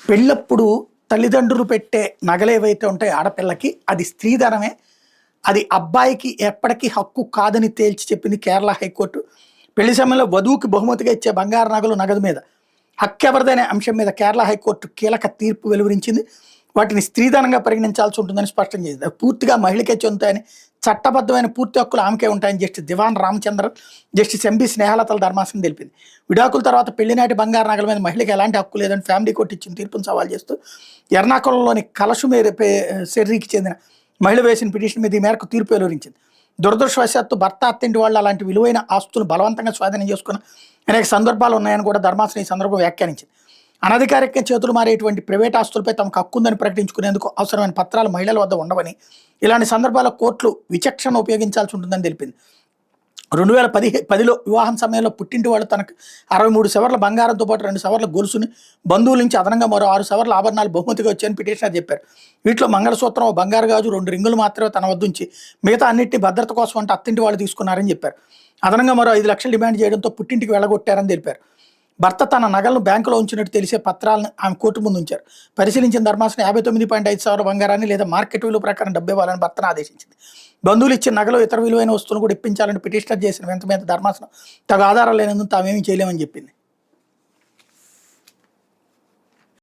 పెళ్ళప్పుడు తల్లిదండ్రులు పెట్టే నగలు ఏవైతే ఉంటాయో ఆడపిల్లకి అది స్త్రీధనమే. అది అబ్బాయికి ఎప్పటికీ హక్కు కాదని తేల్చి చెప్పింది కేరళ హైకోర్టు. పెళ్లి సమయంలో వధువుకి బహుమతిగా ఇచ్చే బంగారు నగలు, నగదు మీద హక్కెవరిదనే అంశం మీద కేరళ హైకోర్టు కీలక తీర్పు వెలువరించింది. వాటిని స్త్రీధనంగా పరిగణించాల్సి ఉంటుందని స్పష్టం చేసింది. అవి పూర్తిగా మహిళకే చెందుతాయని, చట్టబద్ధమైన పూర్తి హక్కులు ఆమెకే ఉంటాయని జస్టిస్ దివాన్ రామచంద్రన్, జస్టిస్ ఎంబి స్నేహలతల ధర్మాసనం తెలిపింది. విడాకుల తర్వాత పెళ్లినాటి బంగారు నగల మీద మహిళకి ఎలాంటి హక్కు లేదని ఫ్యామిలీ కోర్టు ఇచ్చిన తీర్పును సవాల్ చేస్తూ ఎర్నాకుళంలోని కలసుమేరు సెర్రీకి చెందిన మహిళ వేసిన పిటిషన్ మీద ఈ మేరకు తీర్పు వెలువరించింది. దురదృష్టవశాత్తు భర్త, అత్తింటి వాళ్ళు అలాంటి విలువైన ఆస్తులు బలవంతంగా స్వాధీనం చేసుకున్న అనేక సందర్భాలు ఉన్నాయని కూడా ధర్మాసనం ఈ సందర్భంగా వ్యాఖ్యానించింది. అనధికారికంగా చేతులు మారేటువంటి ప్రైవేట్ ఆస్తులపై తమకు హక్కు ఉందని ప్రకటించుకునేందుకు అవసరమైన పత్రాలు మహిళల వద్ద ఉండవని, ఇలాంటి సందర్భాల్లో కోర్టులు విచక్షణ ఉపయోగించాల్సి ఉంటుందని తెలిపింది. 2010లో వివాహం సమయంలో పుట్టింటి వాళ్ళు తనకు 63 సవర్ల బంగారంతో పాటు 2 సవర్ల గొలుసుని, బంధువుల నుంచి అదనంగా మరో 6 సవర్ల ఆభరణాలు బహుమతిగా వచ్చాయని పిటిషనర్ చెప్పారు. వీటిలో మంగళసూత్రం, బంగారు గాజు, 2 రింగులు మాత్రమే తన వద్ద ఉంచి మిగతా అన్నింటినీ భద్రత కోసం అంటే అత్తింటి వాళ్ళు తీసుకున్నారని చెప్పారు. అదనంగా మరో 5 లక్షలు డిమాండ్ చేయడంతో పుట్టింటికి వెళ్ళగొట్టారని తెలిపారు. భర్త తన నగలను బ్యాంకులో ఉంచినట్టు తెలిసే పత్రాలను ఆమె కోర్టు ముందు ఉంచారు. పరిశీలించిన ధర్మాసనం 59.5 సవర్ల బంగారాన్ని లేదా మార్కెట్ విలువ ప్రకారం డబ్బు ఇవ్వాలని భర్తను ఆదేశించింది. బంధువులు ఇచ్చిన నగలు, ఇతర విలువైన వస్తువులు కూడా ఇప్పించాలని పిటిషనర్ చేసిన వెంట మీద ధర్మాసనం తగు ఆధారాలు లేనందుకు తామేమీ చేయలేమని చెప్పింది.